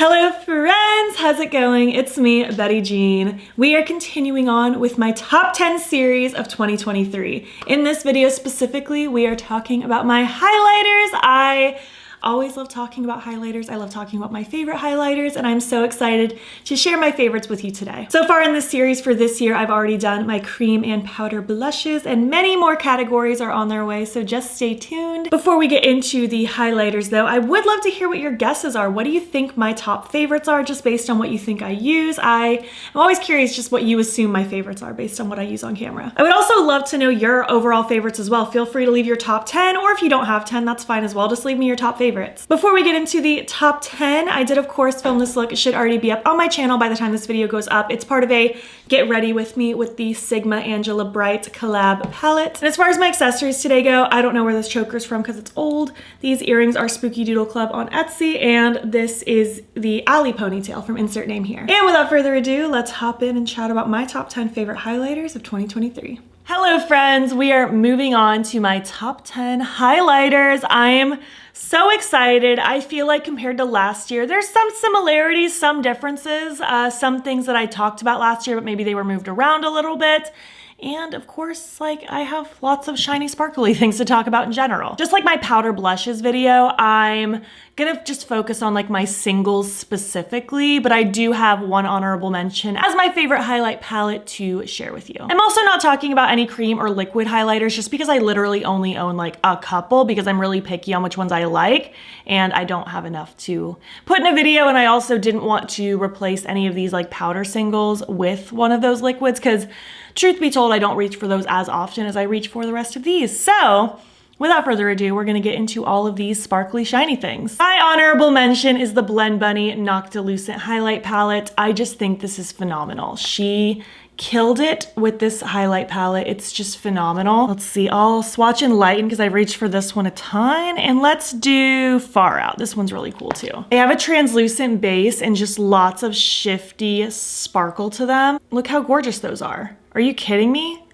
Hello friends, how's it going? It's me, Betty Jean. We are continuing on with my top 10 series of 2023. In this video specifically, we are talking about my highlighters. I always love talking about highlighters. I love talking about my favorite highlighters, and I'm so excited to share my favorites with you today. So far in this series for this year, I've already done my cream and powder blushes, and many more categories are on their way, so just stay tuned. Before we get into the highlighters though, I would love to hear what your guesses are. What do you think my top favorites are, just based on what you think I use? I'm always curious just what you assume my favorites are based on what I use on camera. I would also love to know your overall favorites as well. Feel free to leave your top 10, or if you don't have 10, that's fine as well. Just leave me your top favorites. Before we get into the top 10, I did of course film this look. It should already be up on my channel by the time this video goes up. It's part of a get ready with me with the Sigma Angela Bright collab palette. And as far as my accessories today go, I don't know where this choker's from because it's old. These earrings are Spooky Doodle Club on Etsy, and this is the Alley ponytail from insert name here. And without further ado, let's hop in and chat about my top 10 favorite highlighters of 2023. Hello friends, we are moving on to my top 10 highlighters. I'm so excited. I feel like compared to last year, there's some similarities, some differences, some things that I talked about last year, but maybe they were moved around a little bit. And of course, like, I have lots of shiny sparkly things to talk about in general. Just like my powder blushes video, I'm gonna just focus on like my singles specifically, but I do have one honorable mention as my favorite highlight palette to share with you. I'm also not talking about any cream or liquid highlighters just because I literally only own like a couple because I'm really picky on which ones I like, and I don't have enough to put in a video, and I also didn't want to replace any of these like powder singles with one of those liquids because truth be told, I don't reach for those as often as I reach for the rest of these. So without further ado, we're gonna get into all of these sparkly, shiny things. My honorable mention is the Blend Bunny Noctilucent Highlight Palette. I just think this is phenomenal. She killed it with this highlight palette. It's just phenomenal. Let's see, I'll swatch and lighten because I've reached for this one a ton, and let's do Far Out. This one's really cool too. They have a translucent base and just lots of shifty sparkle to them. Look how gorgeous those are. Are you kidding me?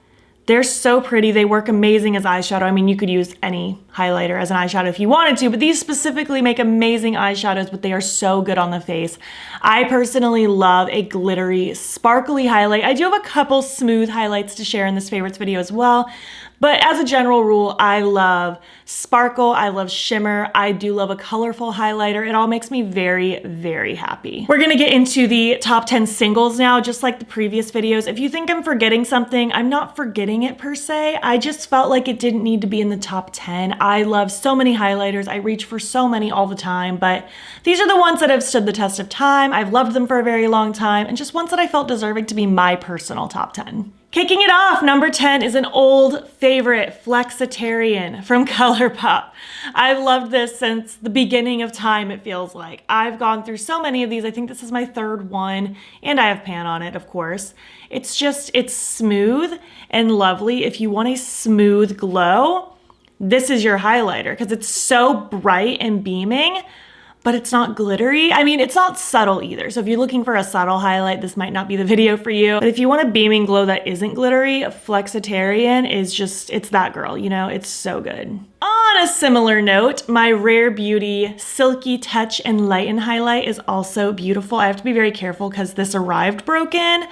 They're so pretty. They work amazing as eyeshadow. I mean, you could use any highlighter as an eyeshadow if you wanted to, but these specifically make amazing eyeshadows, but they are so good on the face. I personally love a glittery, sparkly highlight. I do have a couple smooth highlights to share in this favorites video as well, but as a general rule, I love sparkle, I love shimmer, I do love a colorful highlighter. It all makes me very, very happy. We're gonna get into the top 10 singles now, just like the previous videos. If you think I'm forgetting something, I'm not forgetting it per se. I just felt like it didn't need to be in the top 10. I love so many highlighters. I reach for so many all the time, but these are the ones that have stood the test of time. I've loved them for a very long time, and just ones that I felt deserving to be my personal top 10. Kicking it off, number 10 is an old favorite, Flexitarian from Colourpop. I've loved this since the beginning of time, it feels like. I've gone through so many of these. I think this is my third one, and I have pan on it, of course. It's smooth and lovely. If you want a smooth glow, this is your highlighter because it's so bright and beaming, but it's not glittery. I mean, it's not subtle either. So if you're looking for a subtle highlight, this might not be the video for you. But if you want a beaming glow that isn't glittery, Flexitarian is just, it's that girl, you know? It's so good. On a similar note, my Rare Beauty Silky Touch and Lighten highlight is also beautiful. I have to be very careful because this arrived broken.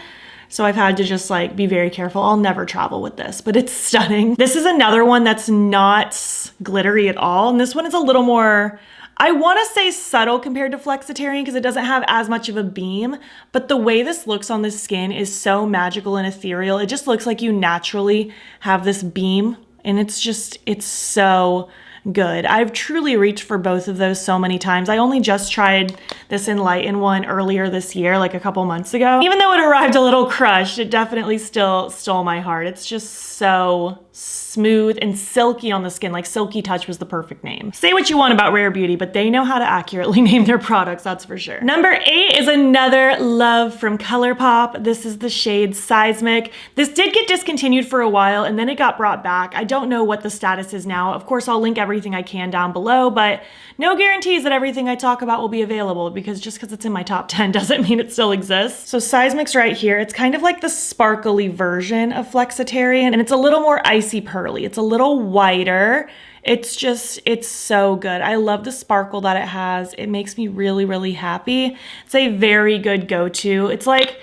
So I've had to just like be very careful. I'll never travel with this, but it's stunning. This is another one that's not glittery at all. And this one is a little more, I want to say subtle compared to Flexitarian because it doesn't have as much of a beam, but the way this looks on the skin is so magical and ethereal. It just looks like you naturally have this beam, and it's so good. I've truly reached for both of those so many times. I only just tried this Enlighten one earlier this year, like a couple months ago. Even though it arrived a little crushed, it definitely still stole my heart. It's just so smooth and silky on the skin. Like Silky Touch was the perfect name. Say what you want about Rare Beauty, but they know how to accurately name their products, that's for sure. Number 8 is another love from Colourpop. This is the shade Seismic. This did get discontinued for a while, and then it got brought back. I don't know what the status is now. Of course, I'll link everything I can down below, but no guarantees that everything I talk about will be available, because just because it's in my top 10 doesn't mean it still exists. So Seismic's right here. It's kind of like the sparkly version of Flexitarian, and it's a little more icy pearly. It's a little whiter, It's so good. I love the sparkle that it has. It makes me really, really happy. It's a very good go-to. It's like,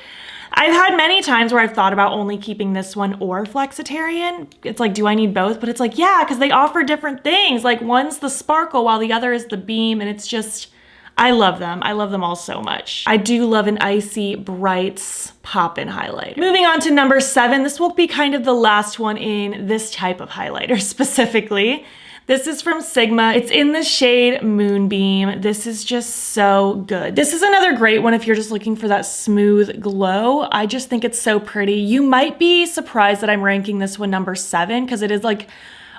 I've had many times where I've thought about only keeping this one or Flexitarian. It's like, do I need both? But it's like, yeah, because they offer different things. Like one's the sparkle while the other is the beam, and it's just, I love them. I love them all so much. I do love an icy Brights pop-in highlighter. Moving on to number 7. This will be kind of the last one in this type of highlighter specifically. This is from Sigma. It's in the shade Moonbeam. This is just so good. This is another great one if you're just looking for that smooth glow. I just think it's so pretty. You might be surprised that I'm ranking this one number 7 because it is like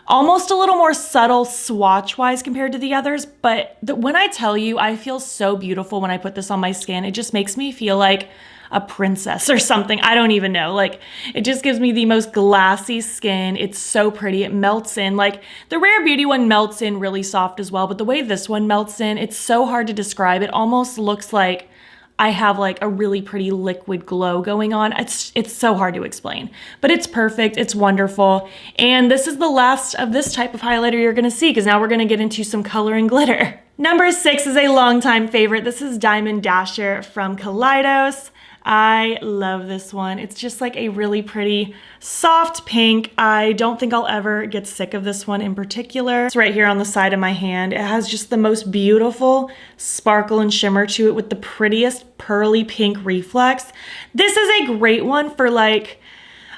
almost a little more subtle swatch-wise compared to the others, but when I tell you, I feel so beautiful when I put this on my skin. It just makes me feel like a princess or something. I don't even know. Like, it just gives me the most glassy skin. It's so pretty. It melts in. Like, the Rare Beauty one melts in really soft as well, but the way this one melts in, it's so hard to describe. It almost looks like I have like a really pretty liquid glow going on. It's so hard to explain, but it's perfect. It's wonderful. And this is the last of this type of highlighter you're gonna see, because now we're gonna get into some color and glitter. Number 6 is a longtime favorite. This is Diamond Dasher from Kaleidos. I love this one. It's just like a really pretty soft pink. I don't think I'll ever get sick of this one in particular. It's right here on the side of my hand. It has just the most beautiful sparkle and shimmer to it with the prettiest pearly pink reflex. This is a great one for like,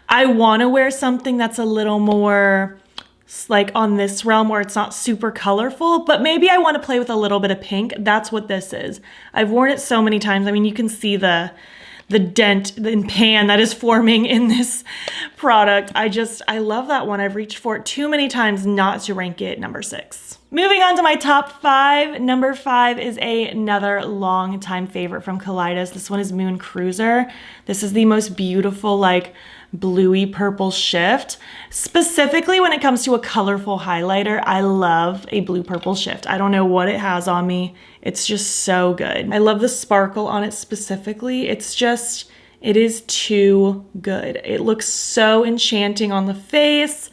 I want to wear something that's a little more like on this realm where it's not super colorful, but maybe I want to play with a little bit of pink. That's what this is. I've worn it so many times. I mean, you can see the dent and pan that is forming in this product. I love that one. I've reached for it too many times not to rank it number 6. Moving on to my top 5. Number 5 is another long-time favorite from Kaleidos. This one is Moon Cruiser. This is the most beautiful, like, bluey purple shift. Specifically when it comes to a colorful highlighter, I love a blue purple shift. I don't know what it has on me. It's just so good. I love the sparkle on it specifically. It's just, it is too good. It looks so enchanting on the face.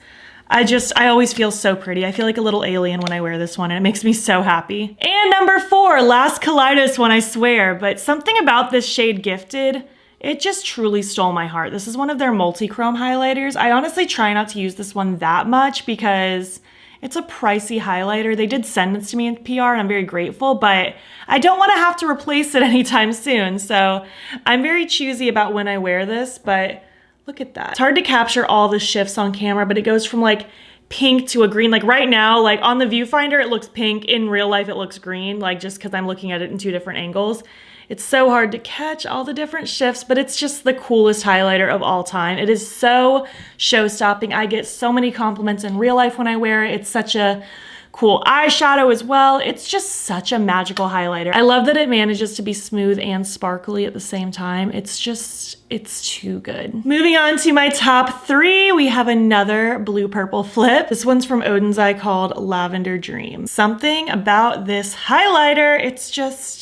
I always feel so pretty. I feel like a little alien when I wear this one, and it makes me so happy. And number 4, last Kaleidos one, I swear, but something about this shade Gifted, it just truly stole my heart. This is one of their multi-chrome highlighters. I honestly try not to use this one that much because it's a pricey highlighter. They did send this to me in PR and I'm very grateful, but I don't want to have to replace it anytime soon. So I'm very choosy about when I wear this, but look at that. It's hard to capture all the shifts on camera, but it goes from like pink to a green. Like right now, like on the viewfinder, it looks pink. In real life, it looks green, like just because I'm looking at it in 2 different angles. It's so hard to catch all the different shifts, but it's just the coolest highlighter of all time. It is so show-stopping. I get so many compliments in real life when I wear it. It's such a cool eyeshadow as well. It's just such a magical highlighter. I love that it manages to be smooth and sparkly at the same time. It's too good. Moving on to my top 3, we have another blue-purple flip. This one's from Odin's Eye called Lavender Dream. Something about this highlighter, it's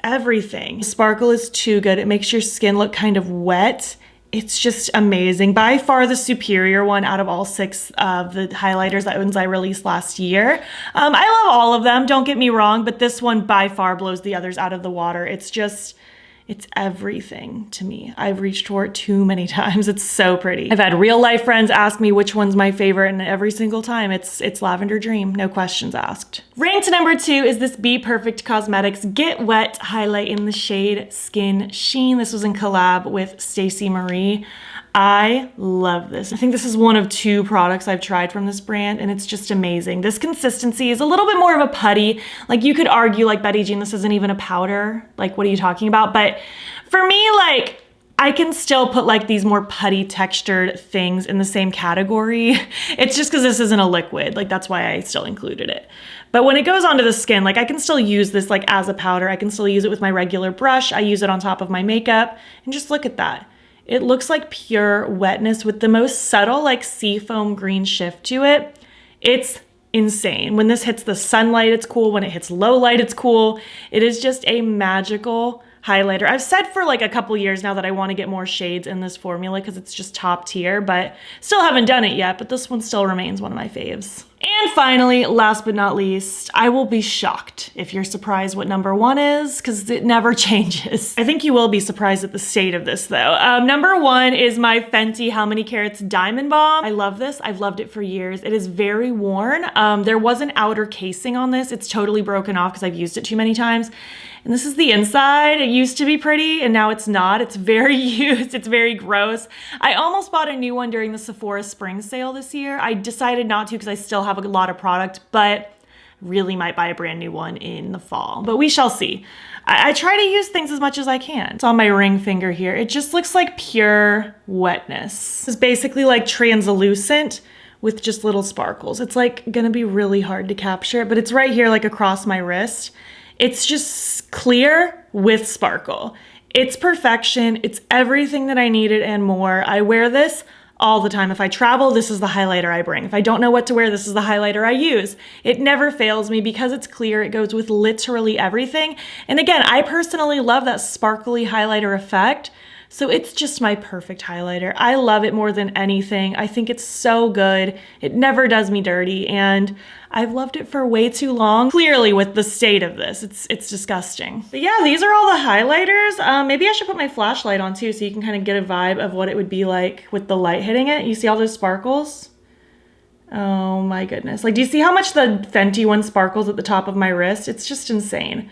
everything. The sparkle is too good. It makes your skin look kind of wet. It's just amazing. By far the superior one out of all 6 of the highlighters that Odin's Eye released last year. I love all of them, don't get me wrong, but this one by far blows the others out of the water. It's everything to me. I've reached for it too many times. It's so pretty. I've had real life friends ask me which one's my favorite, and every single time it's Lavender Dream, no questions asked. Ranked number 2 is this Be Perfect Cosmetics Get Wet highlight in the shade Skin Sheen. This was in collab with Stacey Marie. I love this. I think this is one of 2 products I've tried from this brand, and it's just amazing. This consistency is a little bit more of a putty. Like you could argue like Betty Jean, this isn't even a powder. Like what are you talking about? But for me, like I can still put like these more putty textured things in the same category. It's just because this isn't a liquid. Like that's why I still included it. But when it goes onto the skin, like I can still use this like as a powder. I can still use it with my regular brush. I use it on top of my makeup, and just look at that. It looks like pure wetness with the most subtle like seafoam green shift to it. It's insane. When this hits the sunlight, it's cool. When it hits low light, it's cool. It is just a magical highlighter. I've said for like a couple years now that I want to get more shades in this formula because it's just top tier, but still haven't done it yet, but this one still remains one of my faves. And finally, last but not least, I will be shocked if you're surprised what number 1 is, because it never changes. I think you will be surprised at the state of this though. Number 1 is my Fenty How Many Carats Diamond Bomb. I love this. I've loved it for years. It is very worn. There was an outer casing on this. It's totally broken off because I've used it too many times. And this is the inside. It used to be pretty and now it's not. It's very used. It's very gross. I almost bought a new one during the Sephora spring sale this year. I decided not to because I still have a lot of product, but really might buy a brand new one in the fall. But we shall see. I try to use things as much as I can. It's on my ring finger here. It just looks like pure wetness. It's basically like translucent with just little sparkles. It's like gonna be really hard to capture, but it's right here like across my wrist. It's just clear with sparkle. It's perfection. It's everything that I needed and more. I wear this all the time. If I travel, this is the highlighter I bring. If I don't know what to wear, this is the highlighter I use. It never fails me because it's clear. It goes with literally everything. And again, I personally love that sparkly highlighter effect. So it's just my perfect highlighter. I love it more than anything. I think it's so good. It never does me dirty, and I've loved it for way too long. Clearly with the state of this, it's disgusting. But yeah, these are all the highlighters. Maybe I should put my flashlight on too so you can kind of get a vibe of what it would be like with the light hitting it. You see all those sparkles? Oh my goodness. Like, do you see how much the Fenty one sparkles at the top of my wrist? It's just insane.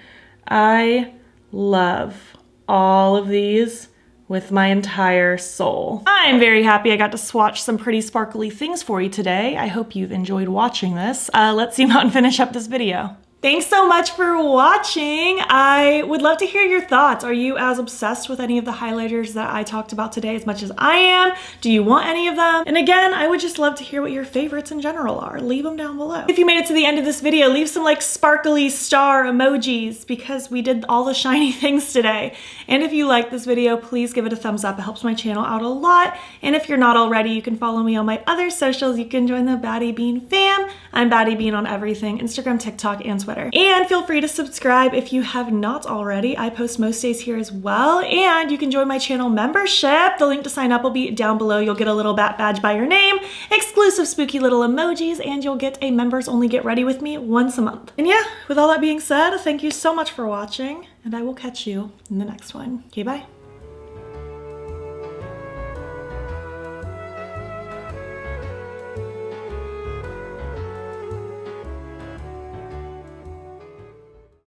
I love all of these with my entire soul. I'm very happy I got to swatch some pretty sparkly things for you today. I hope you've enjoyed watching this. Let's zoom out and finish up this video. Thanks so much for watching. I would love to hear your thoughts. Are you as obsessed with any of the highlighters that I talked about today as much as I am? Do you want any of them? And again, I would just love to hear what your favorites in general are. Leave them down below. If you made it to the end of this video, leave some like sparkly star emojis because we did all the shiny things today. And if you like this video, please give it a thumbs up. It helps my channel out a lot. And if you're not already, you can follow me on my other socials. You can join the battybean fam. I'm battybean on everything, Instagram, TikTok, and Twitter. And feel free to subscribe if you have not already. I post most days here as well. And you can join my channel membership. The link to sign up will be down below. You'll get a little bat badge by your name, exclusive spooky little emojis, and you'll get a members only get ready with me once a month. And yeah, with all that being said, thank you so much for watching, and I will catch you in the next one. Okay, bye.